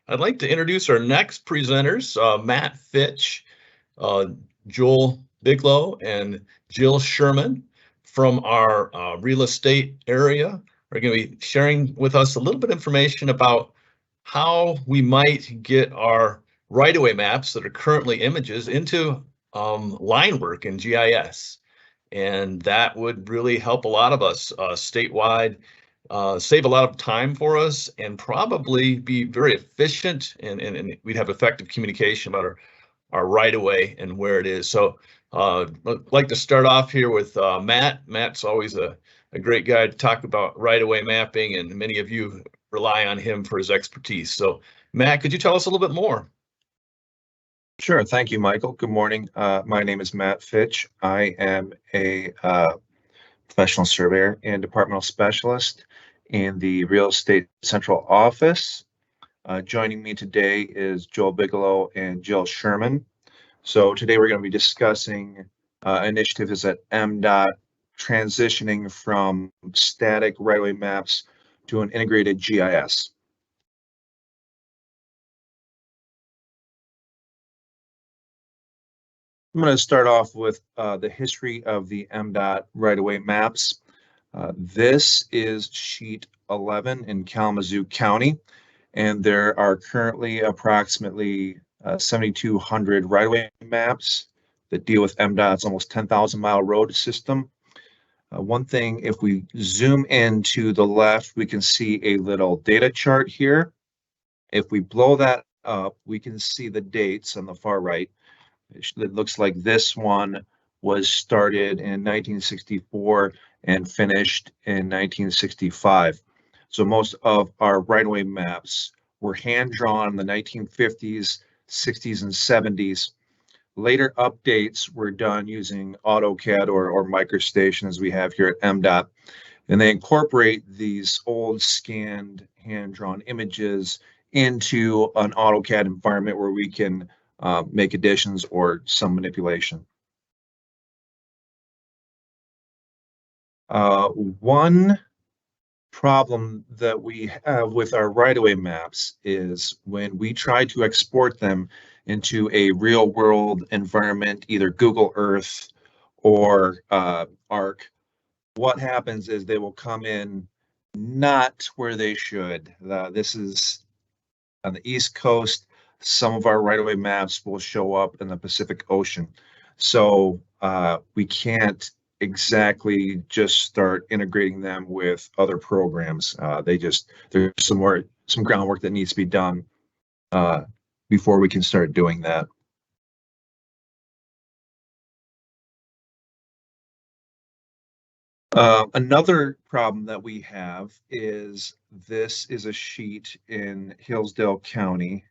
I'd like to introduce our next presenters, Matt Fitch, uh, Joel Bigelow, and Jill Sherman from our real estate area. Are going to be sharing with us a little bit of information about how we might get our right-of-way maps that are currently images into line work in GIS. And that would really help a lot of us statewide, save a lot of time for us, and probably be very efficient, and we'd have effective communication about our right of way and where it is. So I'd like to start off here with Matt. Matt's always a great guy to talk about right of way mapping, and many of you rely on him for his expertise. So Matt, could you tell us a little bit more? Sure. Thank you, Michael. Good morning. My name is Matt Fitch. I am a professional surveyor and departmental specialist in the Real Estate Central Office. Joining me today is Joel Bigelow and Jill Sherman. So today we're going to be discussing initiatives at MDOT transitioning from static right-of-way maps to an integrated GIS. I'm going to start off with the history of the MDOT right-of-way maps. This is sheet 11 in Kalamazoo County, and there are currently approximately 7,200 right-of-way maps that deal with MDOT's almost 10,000 mile road system. One thing, if we zoom in to the left, we can see a little data chart here. If we blow that up, we can see the dates on the far right. It looks like this one was started in 1964 and finished in 1965. So most of our right-of-way maps were hand-drawn in the 1950s, 60s, and 70s. Later updates were done using AutoCAD or MicroStation, as we have here at MDOT, and they incorporate these old scanned hand-drawn images into an AutoCAD environment where we can make additions or some manipulation. One problem that we have with our right-of-way maps is when we try to export them into a real-world environment, either Google Earth or ARC, what happens is they will come in not where they should. This is on the East Coast. Some of our right-of-way maps will show up in the Pacific Ocean. So we can't exactly just start integrating them with other programs. There's some groundwork that needs to be done before we can start doing that. Another problem that we have is this is a sheet in Hillsdale County,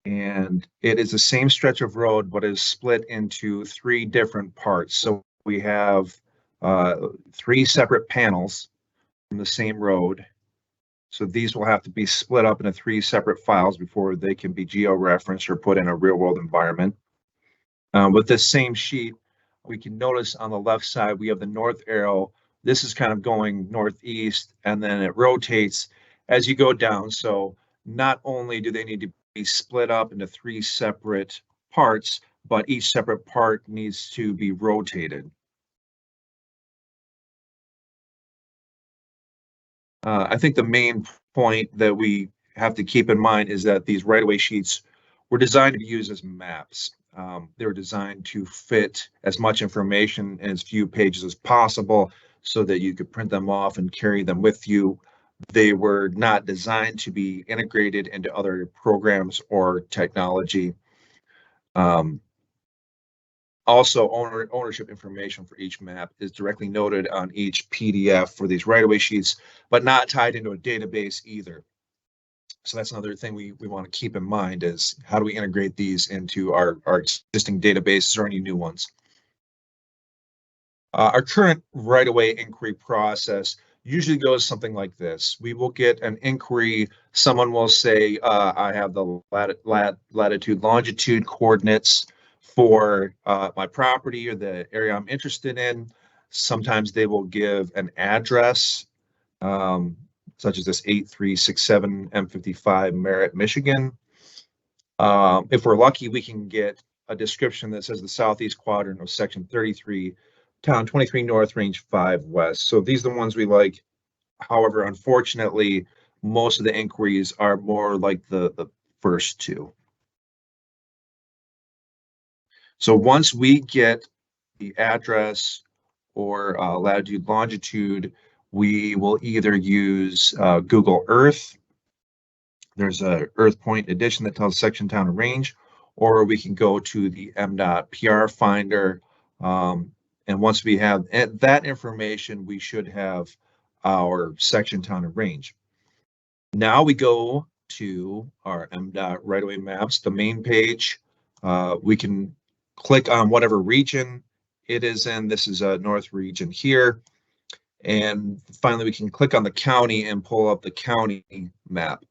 and it is the same stretch of road, but is split into 3 different parts. So we have 3 separate panels from the same road. So these will have to be split up into 3 separate files before they can be geo-referenced or put in a real-world environment. With this same sheet, we can notice on the left side, we have the north arrow. This is kind of going northeast, and then it rotates as you go down. So not only do they need to be split up into 3 separate parts, but each separate part needs to be rotated. I think the main point that we have to keep in mind is that these right-of-way sheets were designed to be used as maps. They were designed to fit as much information in as few pages as possible so that you could print them off and carry them with you. They were not designed to be integrated into other programs or technology. Also, ownership information for each map is directly noted on each PDF for these right-of-way sheets, but not tied into a database either. So that's another thing we want to keep in mind is how do we integrate these into our existing databases or any new ones. Our current right-of-way inquiry process usually goes something like this. We will get an inquiry. Someone will say, I have the latitude, longitude coordinates for my property or the area I'm interested in. Sometimes they will give an address. such as this 8367 M55 Merritt, Michigan. If we're lucky, we can get a description that says the southeast quadrant of section 33, town 23 north, range 5 west. So these are the ones we like. However, unfortunately, most of the inquiries are more like the first two. So once we get the address or latitude, longitude, we will either use Google Earth. There's a Earth Point edition that tells section, town, and range, or we can go to the MDOT PR Finder. And once we have that information, we should have our section, town, and range. Now we go to our MDOT right-of-way maps, the main page. We can click on whatever region it is in. This is a north region here. And finally, we can click on the county and pull up the county map.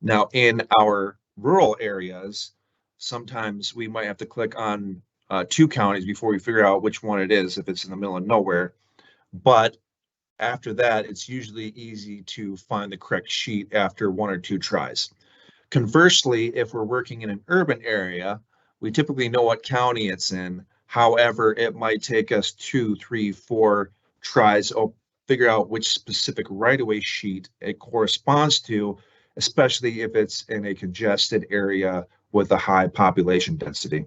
Now, in our rural areas, sometimes we might have to click on 2 counties before we figure out which one it is, if it's in the middle of nowhere. But after that, it's usually easy to find the correct sheet after 1 or 2 tries. Conversely, if we're working in an urban area, we typically know what county it's in. However, it might take us 2, 3, 4 tries to figure out which specific right-of-way sheet it corresponds to, especially if it's in a congested area with a high population density.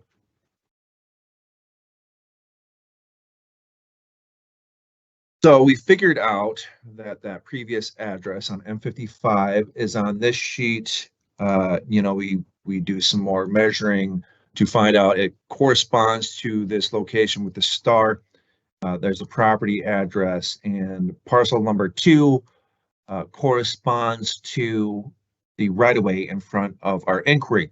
So we figured out that that previous address on M55 is on this sheet. We do some more measuring to find out it corresponds to this location with the star. There's a property address, and parcel number 2 corresponds to the right-of-way in front of our inquiry.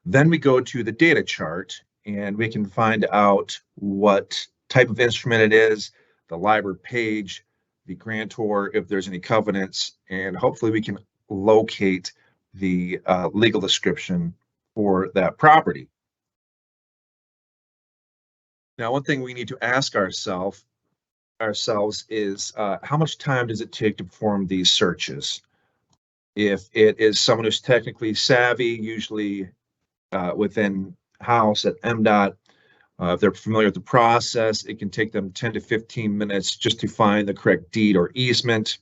Then we go to the data chart, and we can find out what type of instrument it is, the LIBOR page, the grantor, if there's any covenants, and hopefully we can locate the legal description for that property. Now, one thing we need to ask ourselves is how much time does it take to perform these searches? If it is someone who's technically savvy, usually within house at MDOT, if they're familiar with the process, it can take them 10 to 15 minutes just to find the correct deed or easement.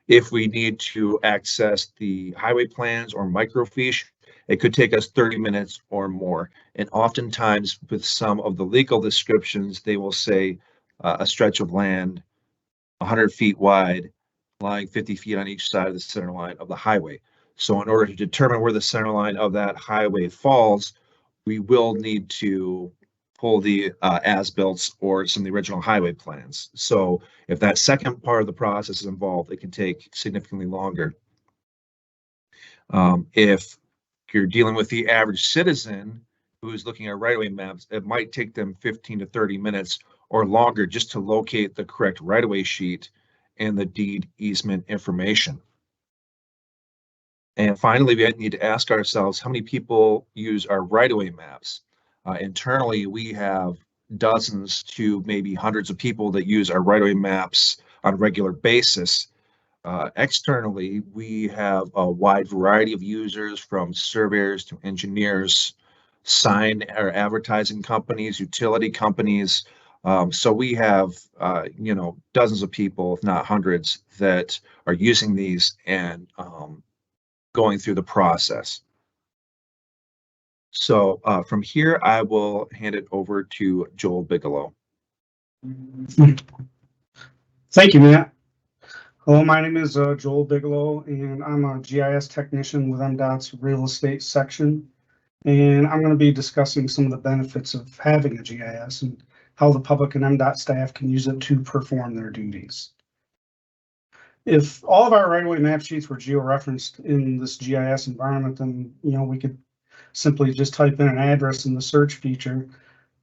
If we need to access the highway plans or microfiche, it could take us 30 minutes or more. And oftentimes with some of the legal descriptions, they will say a stretch of land 100 feet wide, lying 50 feet on each side of the center line of the highway. So in order to determine where the center line of that highway falls, we will need to pull the as-built or some of the original highway plans. So if that second part of the process is involved, it can take significantly longer. If you're dealing with the average citizen who is looking at right-of-way maps, it might take them 15 to 30 minutes or longer just to locate the correct right-of-way sheet and the deed easement information. And finally, we need to ask ourselves how many people use our right-of-way maps. Internally, we have dozens to maybe hundreds of people that use our right-of-way maps on a regular basis. Externally, we have a wide variety of users, from surveyors to engineers, sign or advertising companies, utility companies. So we have, dozens of people, if not hundreds, that are using these and going through the process. So from here, I will hand it over to Joel Bigelow. Thank you, Matt. Hello, my name is Joel Bigelow, and I'm a GIS technician with MDOT's real estate section. And I'm going to be discussing some of the benefits of having a GIS and how the public and MDOT staff can use it to perform their duties. If all of our right-of-way map sheets were geo-referenced in this GIS environment, then we could simply just type in an address in the search feature,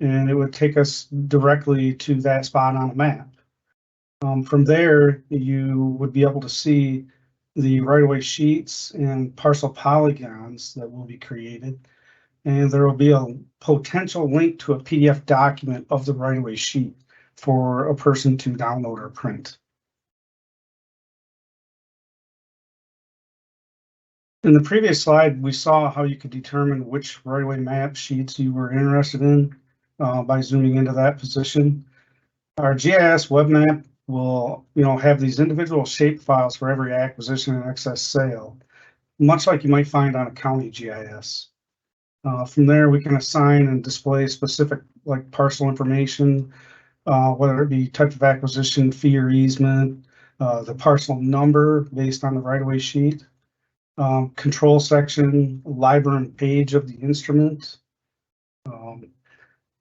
and it would take us directly to that spot on a map. From there, you would be able to see the right-of-way sheets and parcel polygons that will be created, and there will be a potential link to a PDF document of the right-of-way sheet for a person to download or print. In the previous slide, we saw how you could determine which right-of-way map sheets you were interested in by zooming into that position. Our GIS web map will, have these individual shape files for every acquisition and excess sale, much like you might find on a county GIS. From there, we can assign and display specific like parcel information, whether it be type of acquisition, fee or easement, the parcel number based on the right-of-way sheet, control section, library page of the instrument.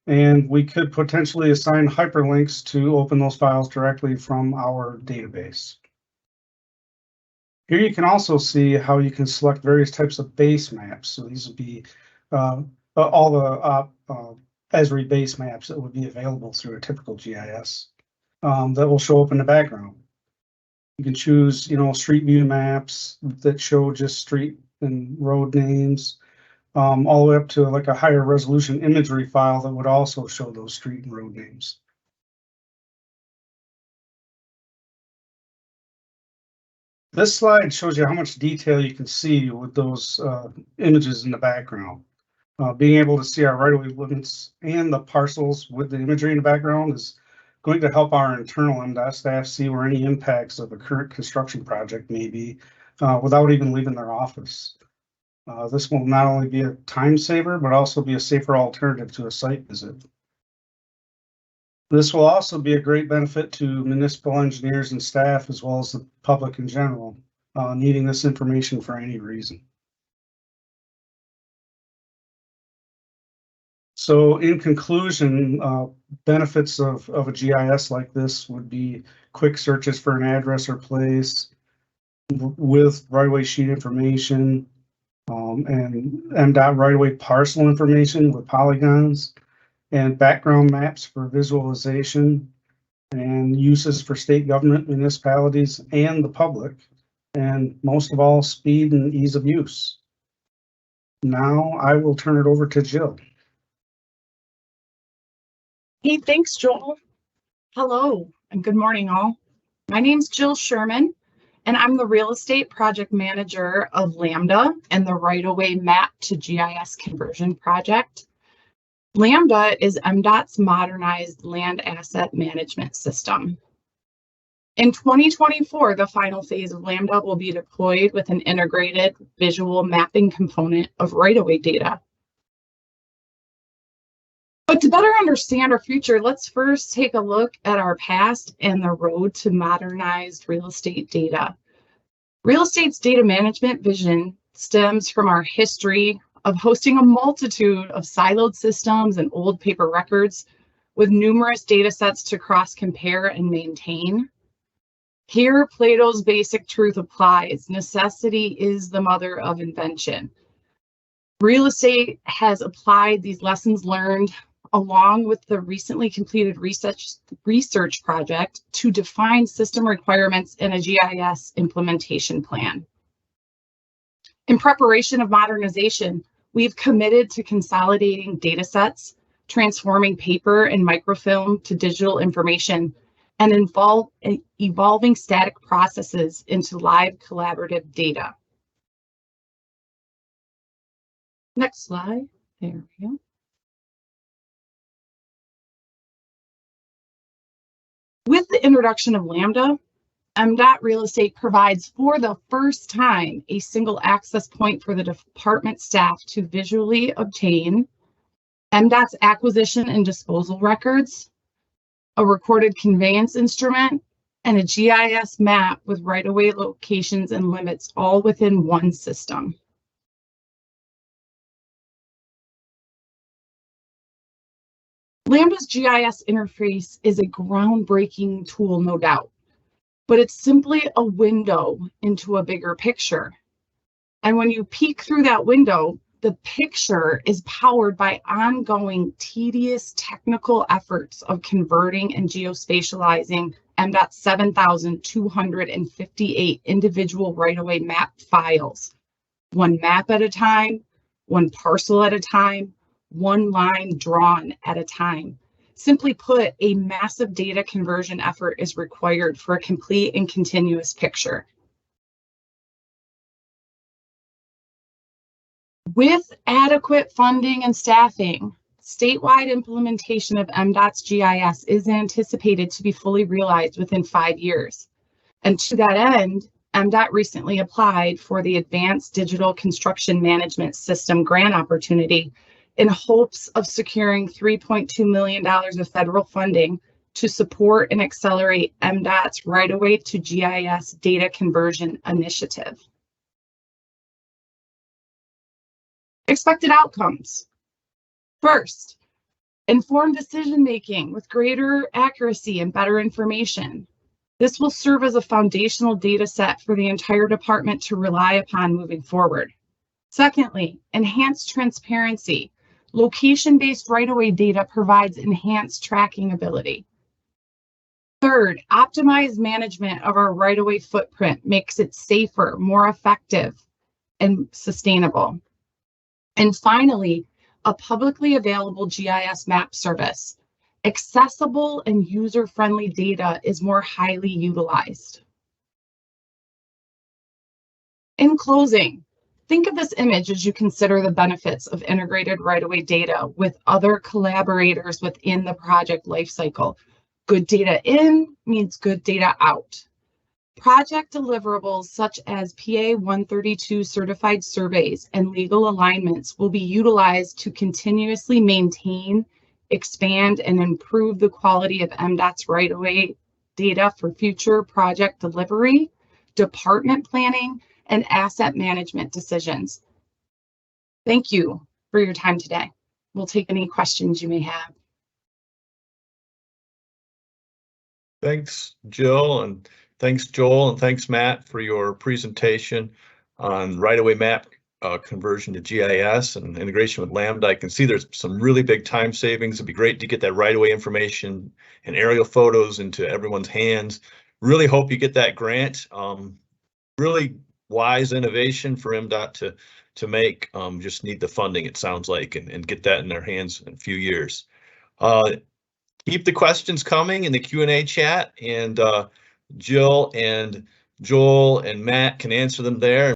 And we could potentially assign hyperlinks to open those files directly from our database. Here you can also see how you can select various types of base maps. So these would be all the Esri base maps that would be available through a typical GIS that will show up in the background. You can choose, street view maps that show just street and road names, all the way up to like a higher resolution imagery file that would also show those street and road names. This slide shows you how much detail you can see with those images in the background. Being able to see our right-of-way limits and the parcels with the imagery in the background is going to help our internal MDOT staff see where any impacts of a current construction project may be without even leaving their office. This will not only be a time saver, but also be a safer alternative to a site visit. This will also be a great benefit to municipal engineers and staff, as well as the public in general, needing this information for any reason. So in conclusion, benefits of a GIS like this would be quick searches for an address or place with right-of-way sheet information, and MDOT right-of-way parcel information with polygons, and background maps for visualization, and uses for state government, municipalities, and the public, and most of all, speed and ease of use. Now I will turn it over to Jill. Hey, thanks, Joel. Hello, and good morning, all. My name's Jill Sherman, and I'm the real estate project manager of Lambda and the right-of-way map to GIS conversion project. Lambda is MDOT's modernized land asset management system. In 2024, the final phase of Lambda will be deployed with an integrated visual mapping component of right-of-way data. But to better understand our future, let's first take a look at our past and the road to modernized real estate data. Real estate's data management vision stems from our history of hosting a multitude of siloed systems and old paper records with numerous data sets to cross-compare and maintain. Here, Plato's basic truth applies: necessity is the mother of invention. Real estate has applied these lessons learned along with the recently completed research project to define system requirements in a GIS implementation plan. In preparation of modernization, we've committed to consolidating data sets, transforming paper and microfilm to digital information, and evolving static processes into live collaborative data. Next slide. There we go. With the introduction of Lambda, MDOT Real Estate provides for the first time a single access point for the department staff to visually obtain MDOT's acquisition and disposal records, a recorded conveyance instrument, and a GIS map with right-of-way locations and limits all within one system. Lambda's GIS interface is a groundbreaking tool, no doubt, but it's simply a window into a bigger picture. And when you peek through that window, the picture is powered by ongoing tedious technical efforts of converting and geospatializing MDOT's 7,258 individual right-of-way map files, one map at a time, one parcel at a time, one line drawn at a time. Simply put, a massive data conversion effort is required for a complete and continuous picture. With adequate funding and staffing, statewide implementation of MDOT's GIS is anticipated to be fully realized within 5 years. And to that end, MDOT recently applied for the Advanced Digital Construction Management System grant opportunity in hopes of securing $3.2 million of federal funding to support and accelerate MDOT's right-of-way to GIS data conversion initiative. Expected outcomes. First, informed decision-making with greater accuracy and better information. This will serve as a foundational data set for the entire department to rely upon moving forward. Secondly, enhanced transparency. Location-based right-of-way data provides enhanced tracking ability. Third, optimized management of our right-of-way footprint makes it safer, more effective, and sustainable. And finally, a publicly available GIS map service. Accessible and user-friendly data is more highly utilized. In closing, think of this image as you consider the benefits of integrated right-of-way data with other collaborators within the project lifecycle. Good data in means good data out. Project deliverables such as PA 132 certified surveys and legal alignments will be utilized to continuously maintain, expand, and improve the quality of MDOT's right-of-way data for future project delivery, department planning, and asset management decisions. Thank you for your time today. We'll take any questions you may have. Thanks, Jill, and thanks, Joel, and thanks, Matt, for your presentation on right-of-way map conversion to GIS and integration with Lambda. I can see there's some really big time savings. It'd be great to get that right-of-way information and aerial photos into everyone's hands. Really hope you get that grant. Really wise innovation for MDOT to make. Just need the funding, it sounds like, and get that in their hands in a few years. Keep the questions coming in the Q&A chat, and Jill and Joel and Matt can answer them there.